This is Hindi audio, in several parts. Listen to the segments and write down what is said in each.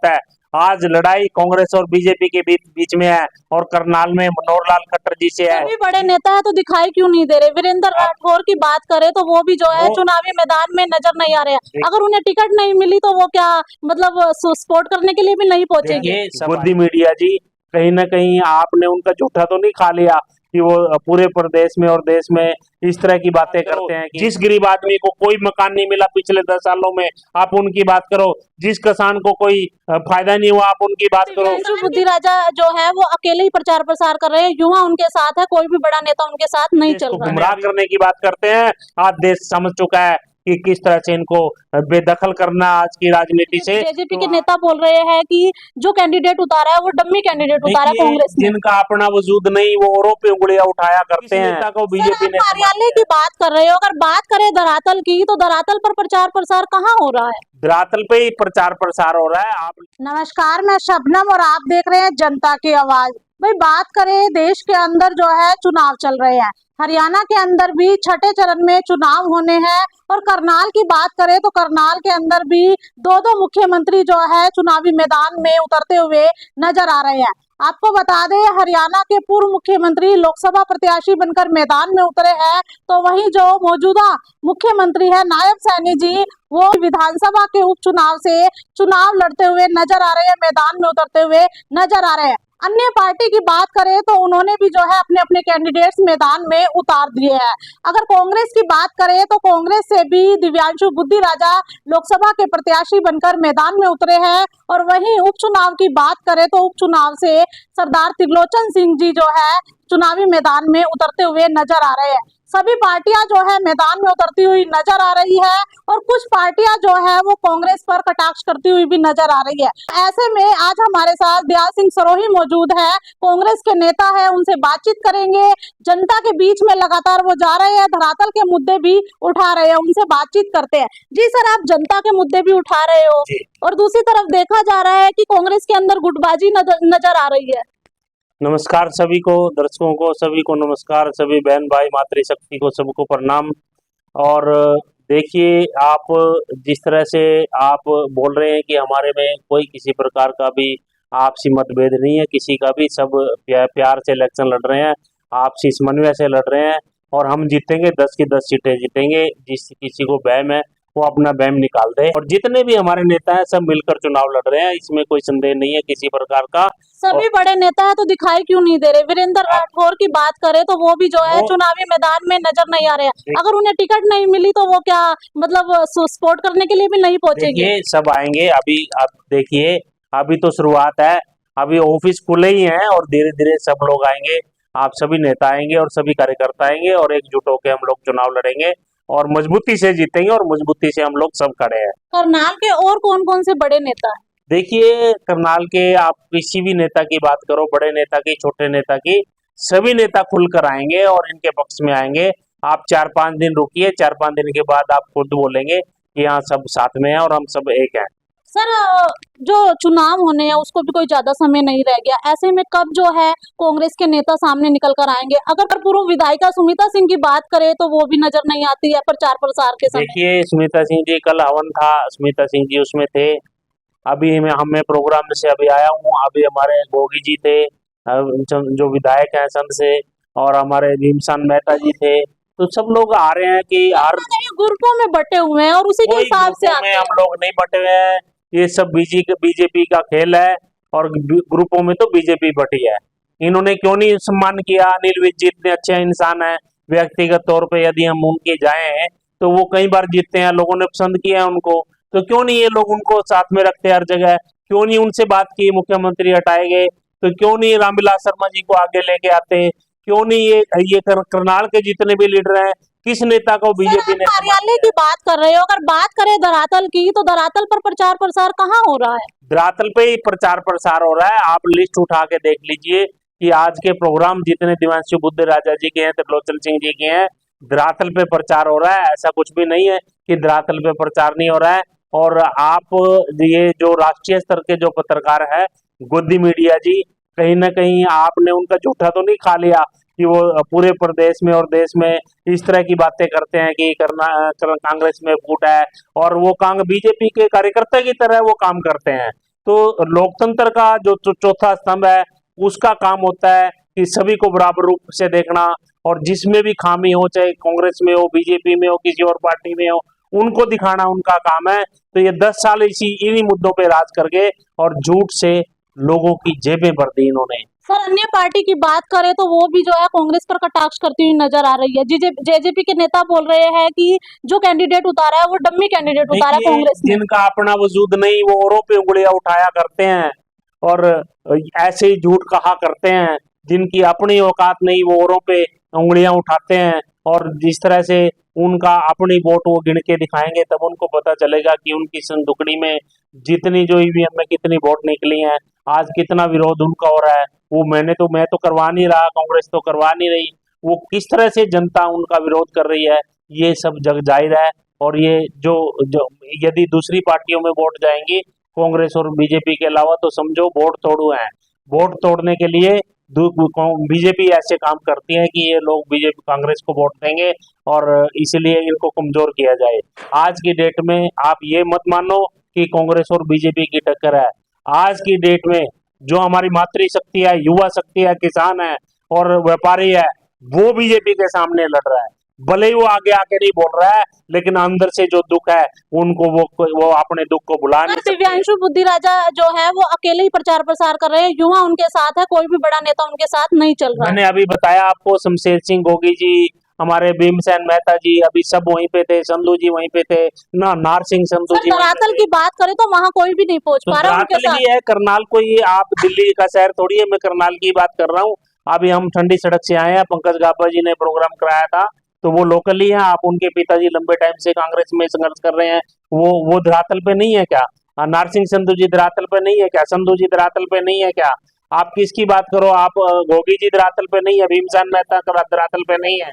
है। आज लड़ाई कांग्रेस और बीजेपी के बीच में है और करनाल में मनोहरलाल खट्टर जी से है। सभी बड़े नेता है तो दिखाई क्यों नहीं दे रहे? वीरेंद्र राठौर की बात करें तो वो भी जो है चुनावी मैदान में नजर नहीं आ रहे हैं। अगर उन्हें टिकट नहीं मिली तो वो क्या मतलब सपोर्ट करने के लिए भी नहीं पहुंचेंगे? गोदी मीडिया जी, कहीं ना कहीं आपने उनका झूठा तो नहीं खा लिया कि वो पूरे प्रदेश में और देश में इस तरह की बातें करते हैं कि जिस गरीब आदमी को कोई मकान नहीं मिला पिछले 10 सालों में आप उनकी बात करो, जिस किसान को कोई फायदा नहीं हुआ आप उनकी बात करो। दिव्यांशु बुद्धिराजा जो है वो अकेले ही प्रचार प्रसार कर रहे हैं, युवा उनके साथ है, कोई भी बड़ा नेता उनके साथ नहीं चल रहा है। गुमराह करने की बात करते हैं। आज देश समझ चुका है कि किस तरह से इनको बेदखल करना आज की राजनीति से। जेजेपी के नेता बोल रहे हैं कि जो कैंडिडेट उतारा है वो डम्मी कैंडिडेट उतारा है कांग्रेस ने। जिनका अपना वजूद नहीं वो औरों पे उंगलियां उठाया करते हैं। नेता को बीजेपी ने कार्यालय की बात कर रहे हो, अगर बात करें धरातल की तो धरातल पर प्रचार प्रसार कहाँ हो रहा है? धरातल पे ही प्रचार प्रसार हो रहा है। आप नमस्कार, मैं शबनम और आप देख रहे हैं जनता की आवाज। भाई बात करें देश के अंदर जो है चुनाव चल रहे हैं, हरियाणा के अंदर भी छठे चरण में चुनाव होने हैं और करनाल की बात करें तो करनाल के अंदर भी दो मुख्यमंत्री जो है चुनावी मैदान में उतरते हुए नजर आ रहे हैं। आपको बता दें हरियाणा के पूर्व मुख्यमंत्री लोकसभा प्रत्याशी बनकर मैदान में उतरे हैं, तो वहीं जो मौजूदा मुख्यमंत्री है नायब सैनी जी वो विधानसभा के उपचुनाव से चुनाव लड़ते हुए नजर आ रहे हैं, मैदान में उतरते हुए नजर आ रहे हैं। अन्य पार्टी की बात करें तो उन्होंने भी जो है अपने अपने कैंडिडेट्स मैदान में उतार दिए हैं। अगर कांग्रेस की बात करें तो कांग्रेस से भी दिव्यांशु बुद्धिराजा लोकसभा के प्रत्याशी बनकर मैदान में उतरे हैं और वहीं उपचुनाव की बात करें तो उपचुनाव से सरदार त्रिलोचन सिंह जी जो है चुनावी मैदान में उतरते हुए नजर आ रहे हैं। सभी पार्टियां जो है मैदान में उतरती हुई नजर आ रही है और कुछ पार्टियां जो है वो कांग्रेस पर कटाक्ष करती हुई भी नजर आ रही है। ऐसे में आज हमारे साथ दयाल सिंह सरोही मौजूद है, कांग्रेस के नेता है, उनसे बातचीत करेंगे। जनता के बीच में लगातार वो जा रहे हैं, धरातल के मुद्दे भी उठा रहे हैं, उनसे बातचीत करते हैं। जी सर, आप जनता के मुद्दे भी उठा रहे हो और दूसरी तरफ देखा जा रहा है कि कांग्रेस के अंदर गुटबाजी नजर आ रही है। नमस्कार सभी को, दर्शकों को सभी को नमस्कार, सभी बहन भाई मातृशक्ति को सबको प्रणाम। और देखिए आप जिस तरह से आप बोल रहे हैं कि हमारे में कोई किसी प्रकार का भी आपसी मतभेद नहीं है, किसी का भी, सब प्यार से इलेक्शन लड़ रहे हैं, आपसी समन्वय से लड़ रहे हैं और हम जीतेंगे, 10 की 10 सीटें जीतेंगे। जिस किसी को वहम है वो अपना वहम निकाल दे और जितने भी हमारे नेता हैं सब मिलकर चुनाव लड़ रहे हैं, इसमें कोई संदेह नहीं है किसी प्रकार का। सभी बड़े नेता है तो दिखाई क्यों नहीं दे रहे? वीरेंद्र राठौर की बात करें तो वो भी जो है चुनावी मैदान में नजर नहीं आ रहे हैं। अगर उन्हें टिकट नहीं मिली तो वो क्या मतलब सपोर्ट करने के लिए भी नहीं पहुंचेंगे? सब आएंगे। अभी आप देखिए, अभी तो शुरुआत है, अभी ऑफिस खुले ही हैं और धीरे धीरे सब लोग आएंगे, आप सभी नेता आएंगे और सभी कार्यकर्ता आएंगे और एकजुट होकर हम लोग चुनाव लड़ेंगे और मजबूती से जीतेंगे और मजबूती से हम लोग सब खड़े हैं। करनाल के और कौन कौन से बड़े नेता हैं? देखिए करनाल के आप किसी भी नेता की बात करो, बड़े नेता की, छोटे नेता की, सभी नेता खुलकर आएंगे और इनके पक्ष में आएंगे। आप 4-5 दिन रुकिए, 4-5 दिन के बाद आप खुद बोलेंगे कि यहाँ सब साथ में हैं और हम सब एक हैं। सर, जो चुनाव होने हैं उसको भी कोई ज्यादा समय नहीं रह गया, ऐसे में कब जो है कांग्रेस के नेता सामने निकल कर आएंगे? अगर पूर्व विधायिका सुमिता सिंह की बात करें तो वो भी नजर नहीं आती है प्रचार प्रसार के समय। देखिए सुमिता सिंह जी, कल हवन था, सुमिता सिंह जी उसमें थे। अभी हमें प्रोग्राम से अभी आया हूँ, अभी हमारे गोगी जी थे जो विधायक हैं संघ से, और हमारे भीमसान मेहता जी थे, तो सब लोग आ रहे हैं कि ग्रुपों में बटे हुए हैं और उसी के हिसाब से हम लोग नहीं बटे हुए हैं। ये सब बीजेपी का खेल है और ग्रुपों में तो बीजेपी बटी है। इन्होंने क्यों नहीं सम्मान किया? अनिल विज जी इतने अच्छे इंसान है, व्यक्तिगत तौर पे यदि हम उनके जाए हैं तो वो कई बार जीतते हैं, लोगों ने पसंद किया है उनको, तो क्यों नहीं ये लोग उनको साथ में रखते हर जगह? क्यों नहीं उनसे बात की? मुख्यमंत्री हटाए गए तो क्यों नहीं रामविलास शर्मा जी को आगे लेके आते? क्यों नहीं ये करनाल के जितने भी लीडर हैं, किस नेता को बीजेपी ने? कार्यालय की बात कर रहे हो, अगर बात करें धरातल की तो धरातल पर प्रचार प्रसार कहाँ हो रहा है? धरातल पे ही प्रचार प्रसार हो रहा है। आप लिस्ट उठा के देख लीजिए कि आज के प्रोग्राम जितने दिव्यांशु बुद्धिराजा जी के हैं, त्रिलोचन सिंह जी के हैं, धरातल पे प्रचार हो रहा है। ऐसा कुछ भी नहीं है कि धरातल पे प्रचार नहीं हो रहा है। और आप ये जो राष्ट्रीय स्तर के जो पत्रकार है गोदी मीडिया जी, कहीं ना कहीं आपने उनका झूठा तो नहीं खा लिया कि वो पूरे प्रदेश में और देश में इस तरह की बातें करते हैं कि कांग्रेस में फूट है और वो बीजेपी के कार्यकर्ता की तरह वो काम करते हैं। तो लोकतंत्र का जो चौथा स्तंभ है उसका काम होता है कि सभी को बराबर रूप से देखना, और जिसमें भी खामी हो, चाहे कांग्रेस में हो, बीजेपी में हो, किसी और पार्टी में हो, उनको दिखाना उनका काम है। तो ये 10 साल इन्हीं मुद्दों पे राज करके और झूठ से लोगों की जेबें भर दी इन्होंने। सर अन्य पार्टी की बात करें तो वो भी जो है कांग्रेस पर कटाक्ष करती हुई नजर आ रही है। जेजेपी के नेता बोल रहे हैं कि जो कैंडिडेट उतारा है वो डम्मी कैंडिडेट उतारा है कांग्रेस ने। जिनका अपना वजूद नहीं वो औरों पे उंगलियां उठाया करते हैं और ऐसे ही झूठ कहा करते हैं। जिनकी अपनी औकात नहीं वो औरों पे उंगलियां उठाते हैं, और जिस तरह से उनका अपनी वोट वो गिन के दिखाएंगे तब उनको पता चलेगा कि उनकी संदुकड़ी में जितनी जो ईवीएम में कितनी वोट निकली हैं, आज कितना विरोध उनका हो रहा है। वो मैं तो करवा नहीं रहा, कांग्रेस तो करवा नहीं रही, वो किस तरह से जनता उनका विरोध कर रही है ये सब जग जाहिर है। और ये जो जो यदि दूसरी पार्टियों में वोट जाएंगी कांग्रेस और बीजेपी के अलावा, तो समझो वोट तोड़ू हैं। वोट तोड़ने के लिए बीजेपी ऐसे काम करती है कि ये लोग बीजेपी कांग्रेस को वोट देंगे और इसलिए इनको कमजोर किया जाए। आज की डेट में आप ये मत मानो कि कांग्रेस और बीजेपी की टक्कर है। आज की डेट में जो हमारी मातृशक्ति है, युवा शक्ति है, किसान है और व्यापारी है, वो बीजेपी के सामने लड़ रहा है। भले ही वो आगे आके नहीं बोल रहा है, लेकिन अंदर से जो दुख है उनको वो अपने दुख को भुला नहीं सकते। दिव्यांशु बुद्धिराजा जो है वो अकेले ही प्रचार प्रसार कर रहे हैं, युवा उनके साथ है, कोई भी बड़ा नेता उनके साथ नहीं चल रहा। मैंने अभी बताया आपको, शमशेर सिंह गोगी जी, हमारे भीमसेन मेहता जी अभी सब वहीं पे थे, संधू जी वहीं पे थे ना, नार सिंह संधू जी। धरातल की बात करें तो वहाँ कोई भी नहीं पहुंच पा रहा उनके साथ। है करनाल को, ये आप दिल्ली का शहर थोड़ी है, मैं करनाल की बात कर रहा हूँ। अभी हम ठंडी सड़क से आए हैं, पंकज गाबा जी ने प्रोग्राम कराया था, तो वो लोकल ही है। आप उनके पिताजी लंबे टाइम से कांग्रेस में संघर्ष कर रहे हैं, वो धरातल पे नहीं है क्या? नारसिंह संधू जी धरातल पे नहीं है क्या? संधू जी धरातल पे नहीं है क्या? आप किसकी बात करो? आप गोगी जी धरातल पे नहीं है, भीमसेन मेहता धरातल पे नहीं है,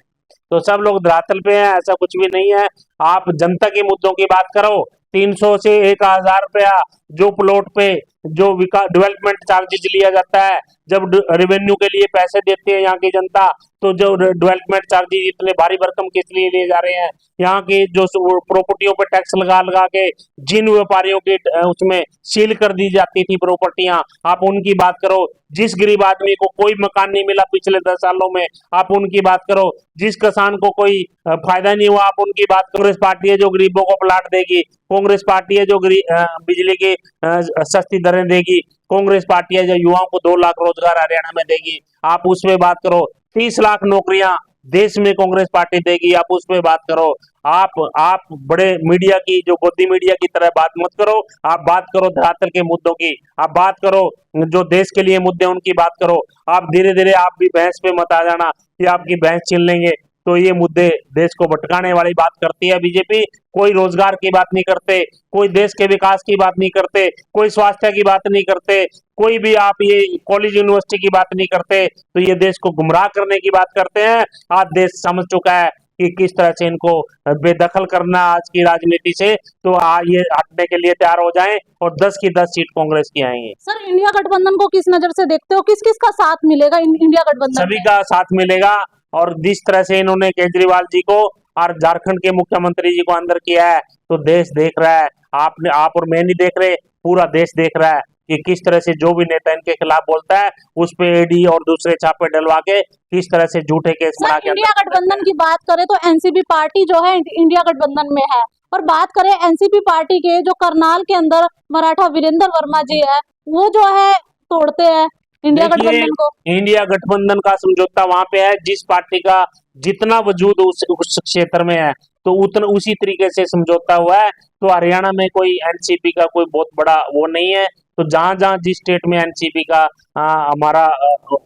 तो सब लोग धरातल पे हैं, ऐसा कुछ भी नहीं है। आप जनता के मुद्दों की बात करो। 300 से 1000 रुपया जो प्लॉट पे जो डेवलपमेंट चार्जेस लिया जाता है, जब रेवेन्यू के लिए पैसे देती है यहाँ की जनता, तो जो डेवलपमेंट चार्जेस इतने भारी भरकम किस लिए लिए जा रहे हैं? यहाँ की जो प्रॉपर्टियों पे टैक्स लगा लगा के जिन व्यापारियों की उसमें सील कर दी जाती थी प्रॉपर्टियां, आप उनकी बात करो। जिस गरीब आदमी को कोई मकान नहीं मिला पिछले 10 सालों में, आप उनकी बात करो। जिस किसान को कोई फायदा नहीं हुआ, आप उनकी बात। कांग्रेस पार्टी है जो गरीबों को प्लाट देगी, कांग्रेस पार्टी है जो बिजली की सस्ती दरें देगी, कांग्रेस पार्टी है जो युवाओं को 2 लाख रोजगार हरियाणा में देगी, आप उसमें बात करो। 30 लाख नौकरियां देश में कांग्रेस पार्टी देगी, आप उसमें बात करो। आप बड़े मीडिया की, जो गोदी मीडिया की तरह बात मत करो। आप बात करो धरातल के मुद्दों की, आप बात करो जो देश के लिए मुद्दे उनकी बात करो। आप धीरे धीरे आप भी बहस पे मत आ जाना कि आपकी बहस छीन लेंगे। तो ये मुद्दे देश को भटकाने वाली बात करती है बीजेपी। कोई रोजगार की बात नहीं करते, कोई देश के विकास की बात नहीं करते, कोई स्वास्थ्य की बात नहीं करते, कोई भी आप ये कॉलेज यूनिवर्सिटी की बात नहीं करते, तो ये देश को गुमराह करने की बात करते हैं। आज देश समझ चुका है कि किस तरह से इनको बेदखल करना आज की राजनीति से, तो ये हटने के लिए तैयार हो जाएं और 10 की 10 सीट कांग्रेस की आएंगी। सर इंडिया गठबंधन को किस नजर से देखते हो? किस किस का साथ मिलेगा इंडिया गठबंधन? सभी का साथ मिलेगा, और जिस तरह से इन्होंने केजरीवाल जी को और झारखंड के मुख्यमंत्री जी को अंदर किया है, तो देश देख रहा है। आप और मैं नहीं देख रहे, पूरा देश देख रहा है कि किस तरह से जो भी नेता इनके खिलाफ बोलता है उस पे ईडी और दूसरे छापे डलवा के किस तरह से झूठे केस बना के। इंडिया गठबंधन की बात करें तो एनसीपी पार्टी जो है इंडिया गठबंधन में है, और बात करें एनसीपी पार्टी के जो करनाल के अंदर मराठा वीरेंद्र वर्मा जी है, वो जो है तोड़ते हैं इंडिया गठबंधन को। इंडिया गठबंधन का समझौता वहां पे है, जिस पार्टी का जितना वजूद उस क्षेत्र में है, तो उतना उसी तरीके से समझौता हुआ है। तो हरियाणा में कोई एनसीपी का कोई बहुत बड़ा वो नहीं है। तो जहां जहां जिस स्टेट में एनसीपी का हमारा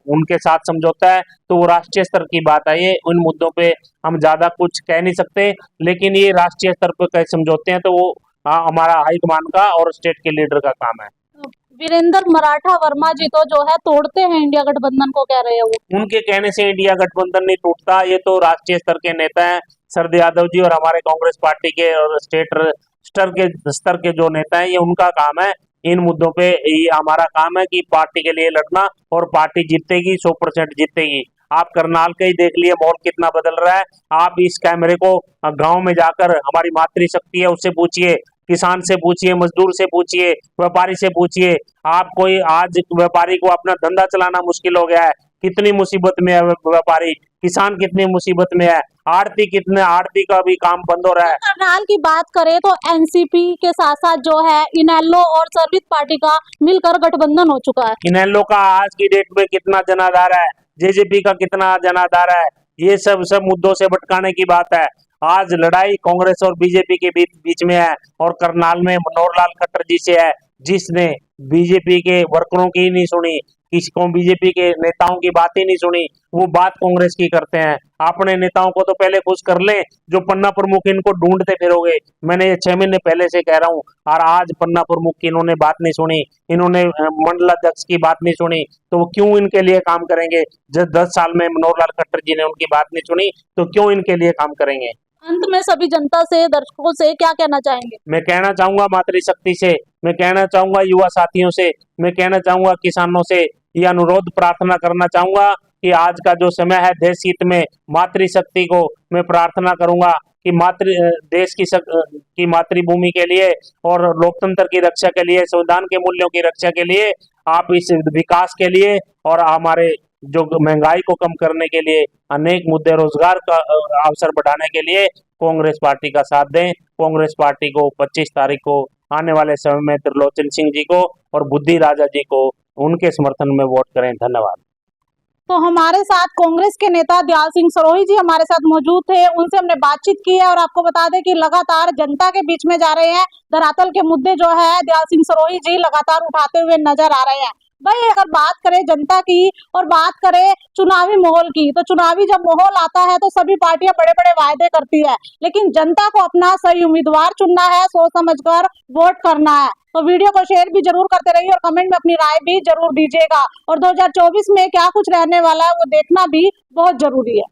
उनके साथ समझौता है, तो वो राष्ट्रीय स्तर की बात है। ये उन मुद्दों पे हम ज्यादा कुछ कह नहीं सकते, लेकिन ये राष्ट्रीय स्तर पे कई समझौते हैं, तो वो हमारा हाईकमान का और स्टेट के लीडर का काम है। वीरेंद्र मराठा वर्मा जी तो जो है तोड़ते हैं इंडिया गठबंधन को, कह रहे हैं वो। उनके कहने से इंडिया गठबंधन नहीं टूटता, ये तो राष्ट्रीय स्तर के नेता हैं शरद यादव जी, और हमारे कांग्रेस पार्टी के और स्टेट स्तर के जो नेता हैं, ये उनका काम है। इन मुद्दों पे ये हमारा काम है कि पार्टी के लिए लड़ना, और पार्टी जीतेगी, 100% जीतेगी। आप करनाल का ही देख लिए माहौल कितना बदल रहा है। आप इस कैमरे को गांव में जाकर हमारी मातृशक्ति है उससे पूछिए किसान से पूछिए, मजदूर से पूछिए, व्यापारी से पूछिए। आप कोई आज व्यापारी को अपना धंधा चलाना मुश्किल हो गया है, कितनी मुसीबत में है व्यापारी, किसान कितनी मुसीबत में है, आड़ती का भी काम बंद हो रहा है। करनाल की बात करें तो एनसीपी के साथ साथ जो है इनेलो और सर्विस पार्टी का मिलकर गठबंधन हो चुका है। इनेलो का आज की डेट में कितना जनाधार है, जेजेपी का कितना जनाधार है, ये सब मुद्दों से भटकाने की बात है। आज लड़ाई कांग्रेस और बीजेपी के बीच में है और करनाल में मनोहर लाल खट्टर जी से है, जिसने बीजेपी के वर्करों की ही नहीं सुनी, किसी को बीजेपी के नेताओं की बात ही नहीं सुनी, वो बात कांग्रेस की करते हैं। अपने नेताओं को तो पहले खुश कर लें, जो पन्ना प्रमुख इनको ढूंढते फिरोगे। मैंने ये 6 महीने पहले से कह रहा हूँ, और आज पन्ना प्रमुख की इन्होंने बात नहीं सुनी, इन्होंने मंडलाध्यक्ष की बात नहीं सुनी, तो वो क्यों इनके लिए काम करेंगे? जब 10 साल में मनोहर लाल खट्टर जी ने उनकी बात नहीं सुनी, तो क्यों इनके लिए काम करेंगे? अंत में सभी जनता से, दर्शकों से क्या कहना चाहेंगे? मैं कहना चाहूंगा मातृशक्ति से, मैं कहना चाहूंगा युवा साथियों से, मैं कहना चाहूंगा किसानों से, ये अनुरोध प्रार्थना करना चाहूंगा कि आज का जो समय है, देश हित में मातृशक्ति को मैं प्रार्थना करूंगा कि देश की मातृभूमि के लिए और लोकतंत्र की रक्षा के लिए, संविधान के मूल्यों की रक्षा के लिए, आप इस विकास के लिए और हमारे जो महंगाई को कम करने के लिए, अनेक मुद्दे, रोजगार का अवसर बढ़ाने के लिए कांग्रेस पार्टी का साथ दें। कांग्रेस पार्टी को 25 तारीख को आने वाले समय में त्रिलोचन सिंह जी को और बुद्धि राजा जी को उनके समर्थन में वोट करें। धन्यवाद। तो हमारे साथ कांग्रेस के नेता दयाल सिंह सरोही जी हमारे साथ मौजूद थे, उनसे हमने बातचीत की है और आपको बता दें कि लगातार जनता के बीच में जा रहे हैं। धरातल के मुद्दे जो है दयाल सिंह सरोही जी लगातार उठाते हुए नजर आ रहे हैं। भाई अगर बात करें जनता की और बात करें चुनावी माहौल की, तो चुनावी जब माहौल आता है तो सभी पार्टियां बड़े बड़े वायदे करती है, लेकिन जनता को अपना सही उम्मीदवार चुनना है, सोच समझकर वोट करना है। तो वीडियो को शेयर भी जरूर करते रहिए और कमेंट में अपनी राय भी जरूर दीजिएगा। और 2024 में क्या कुछ रहने वाला है वो देखना भी बहुत जरूरी है।